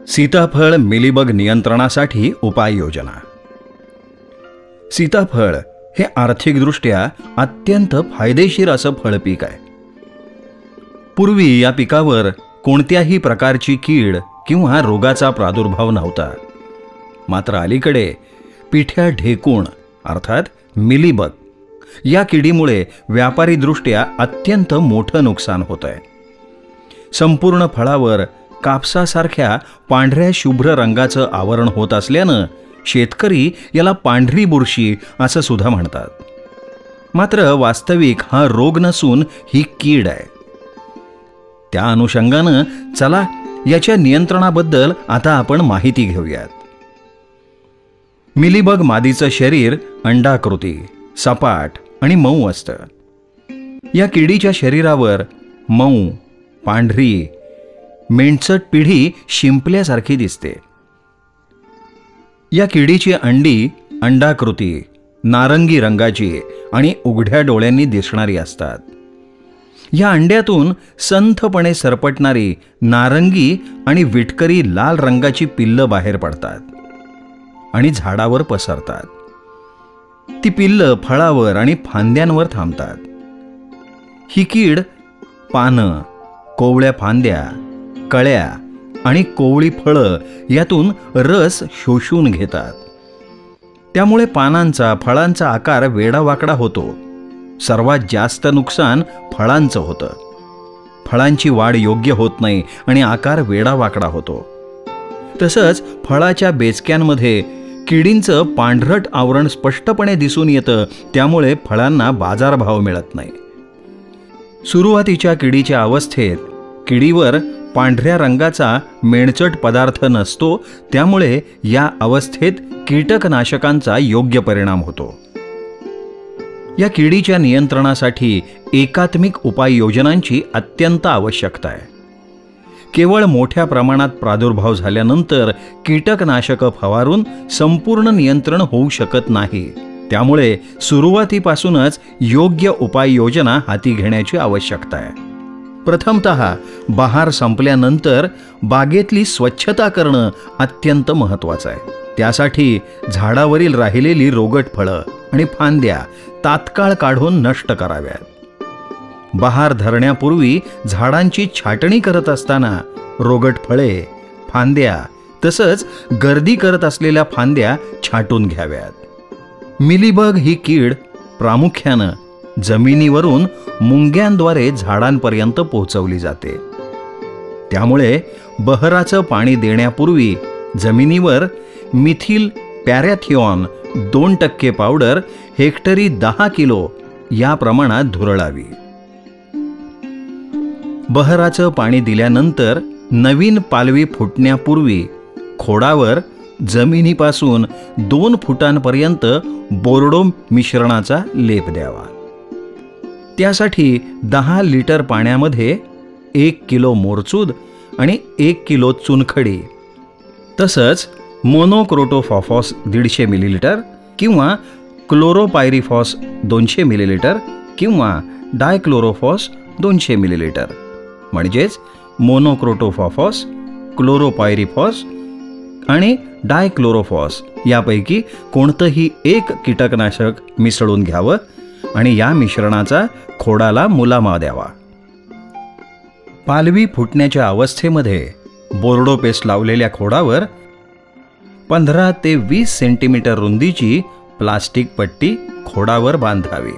सीताफळ मिलीबग नियंत्रणासाठी उपाययोजना. सीताफळ हे आर्थिकदृष्ट्या अत्यंत फायदेशीर असं फळपीक आहे. पूर्वी या पिकावर कोणत्याही प्रकारची कीड किंवा रोगाचा प्रादुर्भाव नव्हता. मात्र अलीकडे पिठ्या ढेकूण अर्थात मिलीबग या किडीमुळे व्यापारीदृष्ट्या अत्यंत मोठं नुकसान होत आहे. संपूर्ण फळावर कापसासारख्या पांढऱ्या शुभ्र रंगाचं आवरण होत असल्यानं शेतकरी याला पांढरी बुरशी असं सुद्धा म्हणतात. मात्र वास्तविक हा रोग नसून ही कीड आहे. त्या अनुषंगानं चला याच्या नियंत्रणाबद्दल आता आपण माहिती घेऊयात. मिलीबग मादीचं शरीर अंडाकृती, सपाट आणि मऊ असतं. या किडीच्या शरीरावर मऊ, पांढरी, मेंढचट पिढी शिंपल्यासारखी दिसते. या किडीची अंडी अंडाकृती, नारंगी रंगाची आणि उघड्या डोळ्यांनी दिसणारी असतात. या अंड्यातून संथपणे सरपटणारी नारंगी आणि विटकरी लाल रंगाची पिल्लं बाहेर पडतात आणि झाडावर पसरतात. ती पिल्लं फळावर आणि फांद्यांवर थांबतात. ही कीड पानं, कोवळ्या फांद्या, कळ्या आणि कोवळी फळं यातून रस शोषून घेतात. त्यामुळे पानांचा, फळांचा आकार वेडावाकडा होतो. सर्वात जास्त नुकसान फळांचं होतं. फळांची वाढ योग्य होत नाही आणि आकार वेडावाकडा होतो. तसंच फळाच्या बेचक्यांमध्ये किडींचं पांढरट आवरण स्पष्टपणे दिसून येतं. त्यामुळे फळांना बाजारभाव मिळत नाही. सुरुवातीच्या किडीच्या अवस्थेत किडीवर पांढऱ्या रंगाचा मेणचट पदार्थ नसतो. त्यामुळे या अवस्थेत कीटकनाशकांचा योग्य परिणाम होतो. या किडीच्या नियंत्रणासाठी एकात्मिक उपाययोजनांची अत्यंत आवश्यकता आहे. केवळ मोठ्या प्रमाणात प्रादुर्भाव झाल्यानंतर कीटकनाशकं फवारून संपूर्ण नियंत्रण होऊ शकत नाही. त्यामुळे सुरुवातीपासूनच योग्य उपाययोजना हाती घेण्याची आवश्यकता आहे. प्रथमतः बहार संपल्यानंतर बागेतली स्वच्छता करणं अत्यंत महत्त्वाचं आहे. त्यासाठी झाडावरील राहिलेली रोगट फळं आणि फांद्या तात्काळ काढून नष्ट कराव्यात. बहार धरण्यापूर्वी झाडांची छाटणी करत असताना रोगट फळे, फांद्या तसंच गर्दी करत असलेल्या फांद्या छाटून घ्याव्यात. मिलीबग ही कीड प्रामुख्यानं जमिनीवरून मुंग्यांद्वारे झाडांपर्यंत पोहोचवली जाते. त्यामुळे बहराचं पाणी देण्यापूर्वी जमिनीवर मिथिल पॅरॅथिऑन 2% पावडर हेक्टरी 10 किलो या प्रमाणात धुरळावी. बहराचं पाणी दिल्यानंतर नवीन पालवी फुटण्यापूर्वी खोडावर जमिनीपासून 2 फुटांपर्यंत बोर्डो मिश्रणाचा लेप द्यावा. त्यासाठी 10 लिटर पाण्यामध्ये 1 किलो मोरचूद आणि 1 किलो चुनखडी तसंच मोनोक्रोटोफॉफॉस 150 मिलीलिटर किंवा क्लोरोपायरिफॉस 200 मिलीलिटर किंवा डायक्लोरोफॉस 200 मिलीलिटर म्हणजेच मोनोक्रोटोफॉफॉस, क्लोरोपायरिफॉस आणि डायक्लोरोफॉस यापैकी कोणतंही एक कीटकनाशक मिसळून घ्यावं आणि या मिश्रणाचा खोडाला मुलामा द्यावा. पालवी फुटण्याच्या अवस्थेमध्ये बोर्डो पेस्ट लावलेल्या खोडावर 15 ते 20 सेंटीमीटर रुंदीची प्लास्टिक पट्टी खोडावर बांधावी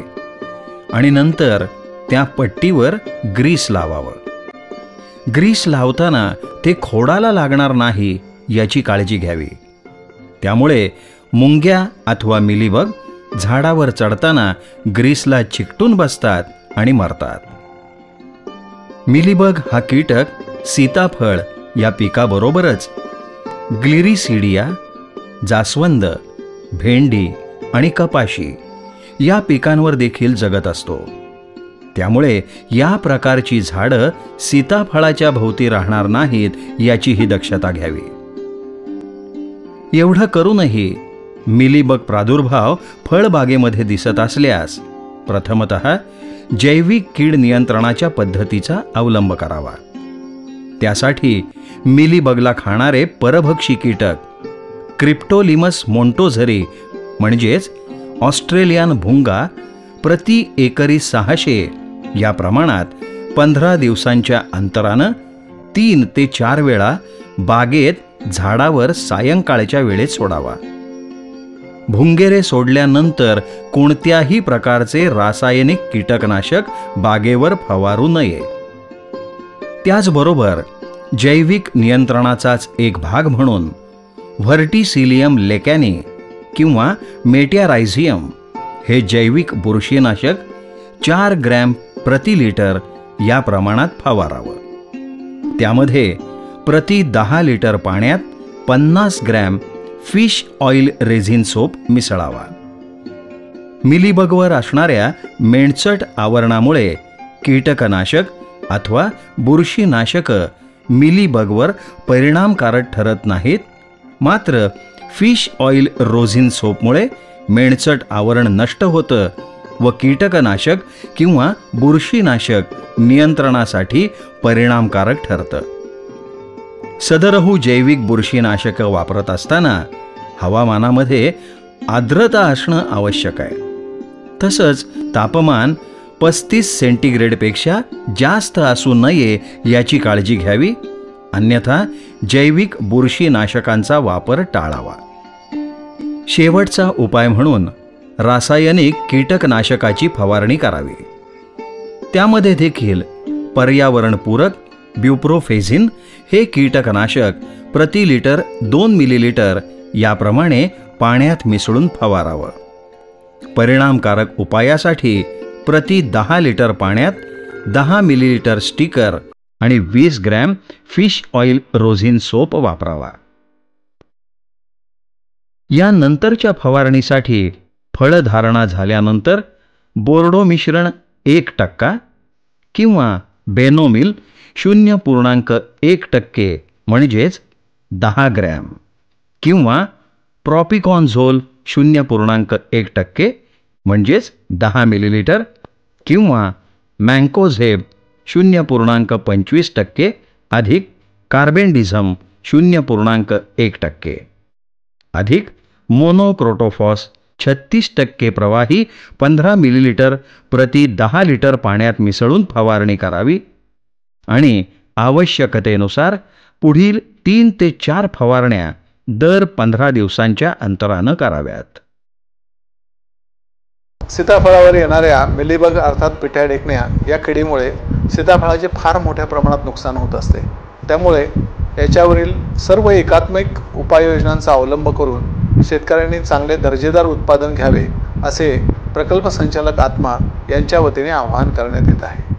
आणि नंतर त्या पट्टीवर ग्रीस लावावं. ग्रीस लावताना ते खोडाला लागणार नाही याची काळजी घ्यावी. त्यामुळे मुंग्या अथवा मिलीबग झाडावर चढताना ग्रीसला चिकटून बसतात आणि मरतात. मिलीबग हा कीटक सीताफळ या पिकाबरोबरच ग्लिरिसिडिया, जास्वंद, भेंडी आणि कपाशी या पिकांवर देखील जगत असतो. त्यामुळे या प्रकारची झाडं सीताफळाच्या भोवती राहणार नाहीत याचीही दक्षता घ्यावी. एवढं करूनही मिलीबग प्रादुर्भाव फळबागेमध्ये दिसत असल्यास प्रथमतः जैविक कीड नियंत्रणाच्या पद्धतीचा अवलंब करावा. त्यासाठी मिलीबगला खाणारे परभक्षी कीटक क्रिप्टोलिमस मोंटोझरी म्हणजेच ऑस्ट्रेलियन भुंगा प्रति एकरी 600 या प्रमाणात 15 दिवसांच्या अंतरानं 3 ते 4 वेळा बागेत झाडावर सायंकाळच्या वेळेत सोडावा. भुंगेरे सोडल्यानंतर कोणत्याही प्रकारचे रासायनिक कीटकनाशक बागेवर फवारू नये. त्याचबरोबर जैविक नियंत्रणाचाच एक भाग म्हणून व्हर्टिसिलियम लेकॅनी किंवा मेटॅरायझियम हे जैविक बुरशीनाशक 4 ग्रॅम प्रति लिटर या प्रमाणात फवारावं. त्यामध्ये प्रति 10 लिटर पाण्यात 50 gram fish oil resin soap मिसळावा. मिलीबगवर असणाऱ्या मेणचट आवरणामुळे कीटकनाशक अथवा बुरशीनाशक मिलीबगवर परिणामकारक ठरत नाहीत. मात्र फिश ऑइल रोझिन सोपमुळे मेणचट आवरण नष्ट होतं व कीटकनाशक किंवा बुरशीनाशक नियंत्रणासाठी परिणामकारक ठरतं. सदरहू जैविक बुरशीनाशक वापरत असताना हवामानामध्ये आर्द्रता असणं आवश्यक आहे. तसंच तापमान 35 सेंटीग्रेडपेक्षा जास्त असू नये याची काळजी घ्यावी, अन्यथा जैविक बुरशीनाशकांचा वापर टाळावा. शेवटचा उपाय म्हणून रासायनिक कीटकनाशकाची फवारणी करावी. त्यामध्ये देखील पर्यावरणपूरक ब्युप्रोफेझिन हे कीटकनाशक प्रति लिटर 2 मिलीलिटर याप्रमाणे पाण्यात मिसळून फवारावं. परिणामकारक उपायासाठी प्रति 10 लिटर पाण्यात 10 मिलीलिटर स्टिकर आणि 20 ग्रॅम फिश ऑइल रोझिन सोप वापरावा. यानंतरच्या फवारणीसाठी फळधारणा झाल्यानंतर बोर्डो मिश्रण 1% किंवा बेनोमिल 0.1% म्हणजेच 10 ग्रॅम किंवा प्रॉपिकॉनझोल 0.1% म्हणजेच 10 मिलीलिटर किंवा मँकोझेब 0.25% अधिक कार्बेंडिझम 0.1% अधिक मोनोक्रोटोफॉस 36% प्रवाही 15 मिलीलिटर प्रति 10 लिटर पाण्यात मिसळून फवारणी करावी आणि आवश्यकतेनुसार पुढील 3 ते 4 फवारण्या दर 15 दिवसांच्या अंतरानं कराव्यात. सीताफळावर येणाऱ्या मिलीबग अर्थात पिटॅडेक्निया या किडीमुळे सीताफळाचे फार मोठ्या प्रमाणात नुकसान होत असते. त्यामुळे याच्यावरील सर्व एकात्मिक उपाययोजनांचा अवलंब करून शेतकऱ्यांनी चांगले दर्जेदार उत्पादन घ्यावे असे प्रकल्प संचालक आत्मा यांच्या वतीने आवाहन करण्यात येत आहे.